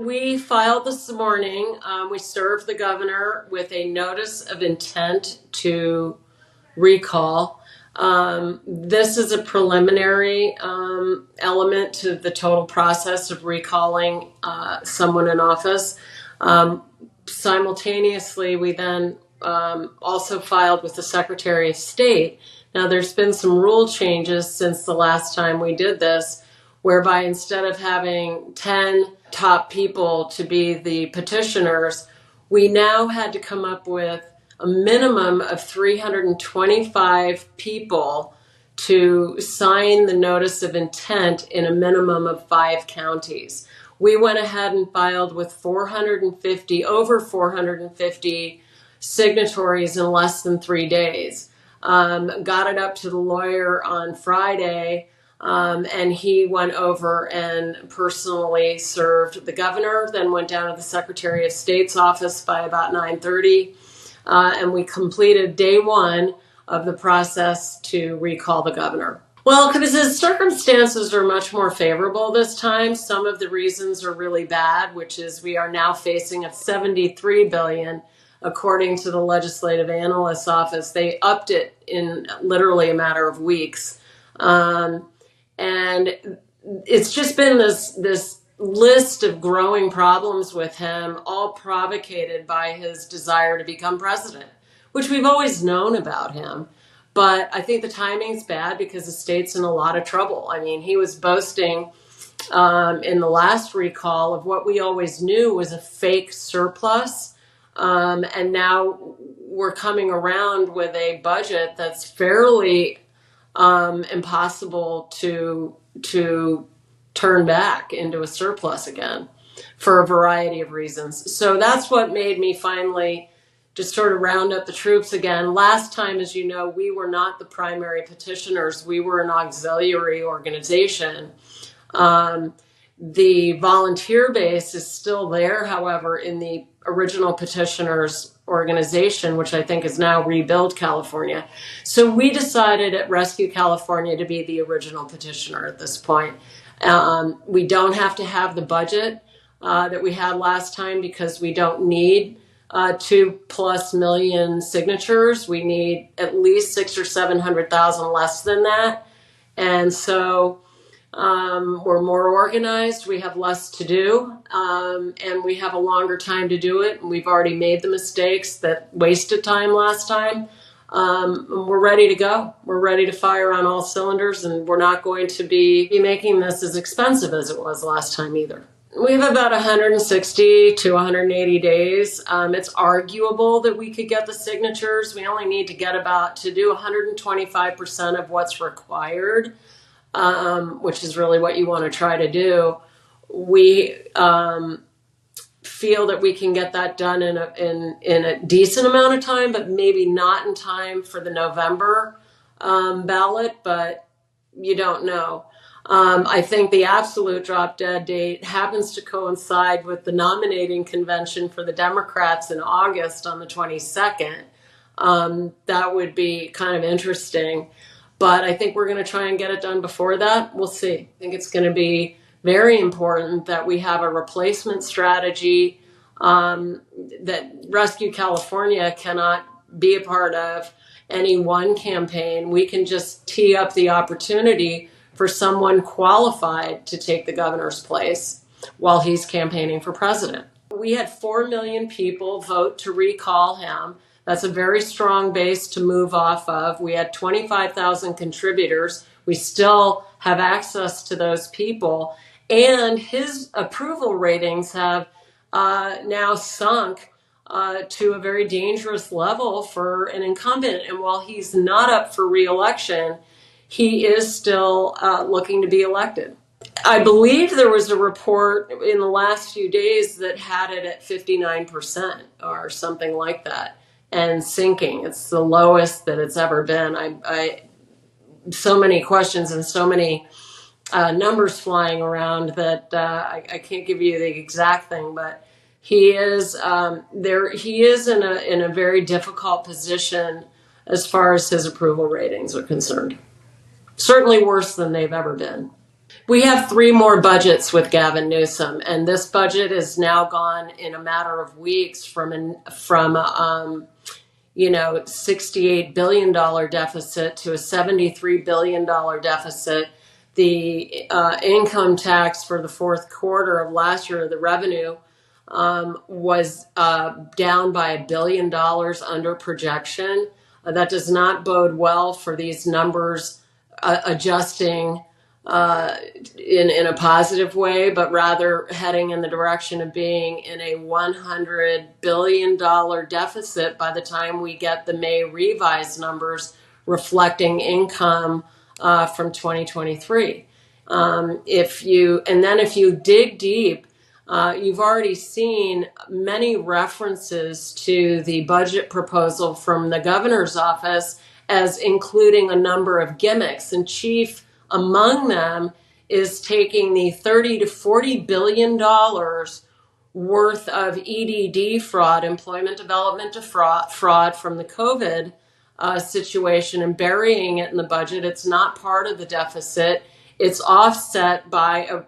we filed this morning. We served the governor with a notice of intent to recall. This is a preliminary element to the total process of recalling someone in office. Simultaneously, we then also filed with the Secretary of State. Now, there's been some rule changes since the last time we did this, whereby instead of having 10 top people to be the petitioners, we now had to come up with a minimum of 325 people to sign the notice of intent in a minimum of 5 counties. We went ahead and filed with over 450 signatories in less than 3 days. Got it up to the lawyer on Friday, and he went over and personally served the governor, then went down to the Secretary of State's office by about 9:30. And we completed day 1 of the process to recall the governor. Well, because his circumstances are much more favorable this time. Some of the reasons are really bad, which is we are now facing a $73 billion, according to the Legislative Analysts Office. They upped it in literally a matter of weeks. And it's just been this list of growing problems with him, all provocated by his desire to become president, which we've always known about him. But I think the timing's bad because the state's in a lot of trouble. I mean, he was boasting in the last recall of what we always knew was a fake surplus. And now we're coming around with a budget that's fairly impossible to turn back into a surplus again for a variety of reasons. So that's what made me finally just sort of round up the troops again. Last time, as you know, we were not the primary petitioners. We were an auxiliary organization. The volunteer base is still there, however, in the original petitioners organization, which I think is now Rebuild California. So we decided at Rescue California to be the original petitioner at this point. We don't have to have the budget that we had last time because we don't need 2+ million signatures. We need at least 600,000 or 700,000 less than that. And so we're more organized, we have less to do, and we have a longer time to do it. And we've already made the mistakes that wasted time last time. We're ready to go. We're ready to fire on all cylinders, and we're not going to be making this as expensive as it was last time either. We have about 160 to 180 days. It's arguable that we could get the signatures. We only need to get to do 125% of what's required, which is really what you want to try to do. We feel that we can get that done in a decent amount of time, but maybe not in time for the November ballot, but you don't know. I think the absolute drop dead date happens to coincide with the nominating convention for the Democrats in August on the 22nd. That would be kind of interesting, but I think we're going to try and get it done before that. We'll see. I think it's going to be very important that we have a replacement strategy that Rescue California cannot be a part of any one campaign. We can just tee up the opportunity for someone qualified to take the governor's place while he's campaigning for president. We had 4 million people vote to recall him. That's a very strong base to move off of. We had 25,000 contributors. We still have access to those people. And his approval ratings have now sunk to a very dangerous level for an incumbent. And while he's not up for re-election, he is still looking to be elected. I believe there was a report in the last few days that had it at 59% or something like that and sinking. It's the lowest that it's ever been. I so many questions and so many numbers flying around that I can't give you the exact thing, but he is He is in a very difficult position as far as his approval ratings are concerned. Certainly worse than they've ever been. We have 3 more budgets with Gavin Newsom, and this budget is now gone in a matter of weeks from $68 billion deficit to a $73 billion deficit. The income tax for the fourth quarter of last year, the revenue was down by $1 billion under projection. That does not bode well for these numbers adjusting in a positive way, but rather heading in the direction of being in a $100 billion deficit by the time we get the May revised numbers reflecting income from 2023. If you dig deep, you've already seen many references to the budget proposal from the governor's office as including a number of gimmicks, and chief among them is taking the $30 to $40 billion worth of EDD fraud, employment development fraud from the COVID situation, and burying it in the budget. It's not part of the deficit. It's offset by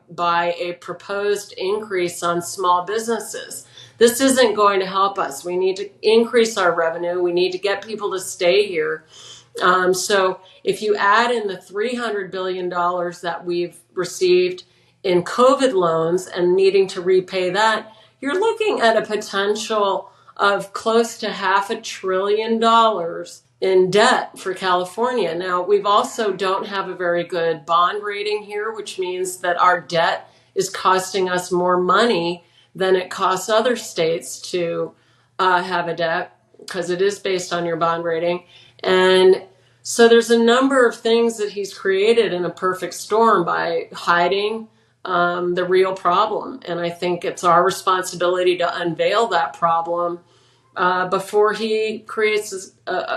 a proposed increase on small businesses. This isn't going to help us. We need to increase our revenue. We need to get people to stay here. So if you add in the $300 billion that we've received in COVID loans and needing to repay that, you're looking at a potential of close to $500 billion in debt for California. Now, we've also don't have a very good bond rating here, which means that our debt is costing us more money than it costs other states to have a debt, because it is based on your bond rating. And so there's a number of things that he's created in a perfect storm by hiding the real problem. And I think it's our responsibility to unveil that problem before he creates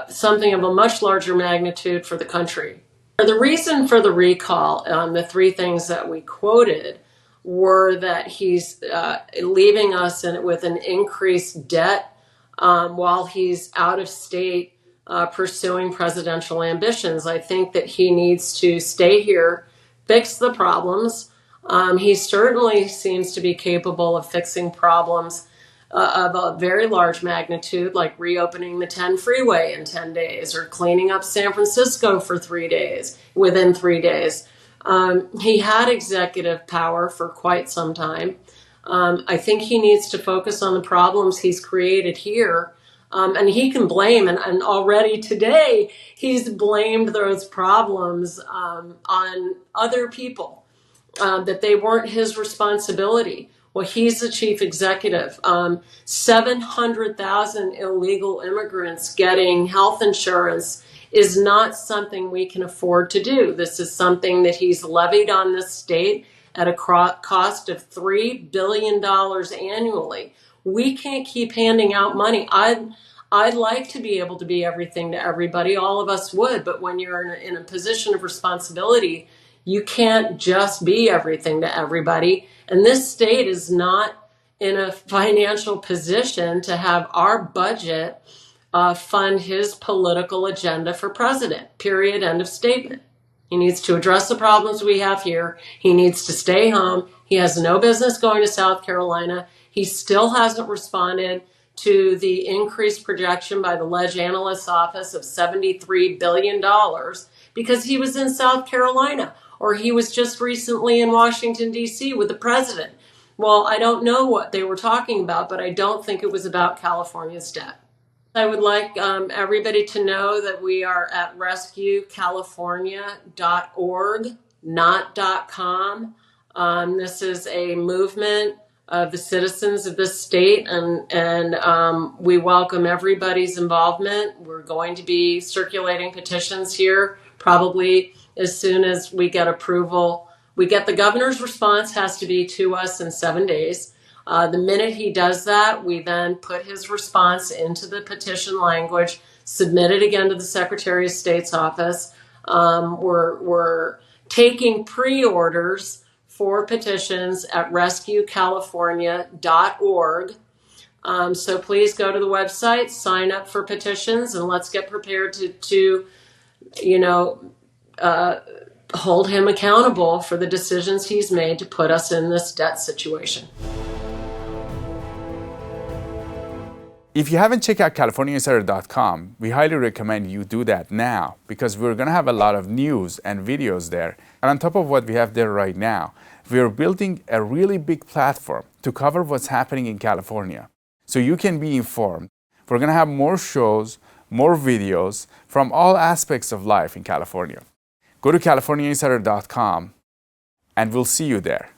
something of a much larger magnitude for the country. The reason for the recall, the 3 things that we quoted, were that he's leaving us with an increased debt while he's out of state pursuing presidential ambitions. I think that he needs to stay here, fix the problems. He certainly seems to be capable of fixing problems of a very large magnitude, like reopening the 10 freeway in 10 days or cleaning up San Francisco for 3 days, within 3 days. He had executive power for quite some time. I think he needs to focus on the problems he's created here. And he can blame, and already today he's blamed those problems on other people, that they weren't his responsibility. Well, he's the chief executive. 700,000 illegal immigrants getting health insurance is not something we can afford to do. This is something that he's levied on this state at a cost of $3 billion annually. We can't keep handing out money. I'd like to be able to be everything to everybody. All of us would. But when you're in a position of responsibility, you can't just be everything to everybody. And this state is not in a financial position to have our budget fund his political agenda for president. Period. End of statement. He needs to address the problems we have here. He needs to stay home. He has no business going to South Carolina. He still hasn't responded to the increased projection by the Ledge Analysts Office of $73 billion because he was in South Carolina, or he was just recently in Washington, D.C. with the president. Well, I don't know what they were talking about, but I don't think it was about California's debt. I would like everybody to know that we are at rescuecalifornia.org, not .com. This is a movement of the citizens of this state, and we welcome everybody's involvement. We're going to be circulating petitions here probably as soon as we get approval. We get the governor's response has to be to us in 7 days. The minute he does that, we then put his response into the petition language, submit it again to the Secretary of State's office. We're taking pre-orders for petitions at rescuecalifornia.org. So please go to the website, sign up for petitions, and let's get prepared to hold him accountable for the decisions he's made to put us in this debt situation. If you haven't checked out CaliforniaInsider.com, we highly recommend you do that now because we're going to have a lot of news and videos there. And on top of what we have there right now, we are building a really big platform to cover what's happening in California so you can be informed. We're going to have more shows, more videos from all aspects of life in California. Go to CaliforniaInsider.com and we'll see you there.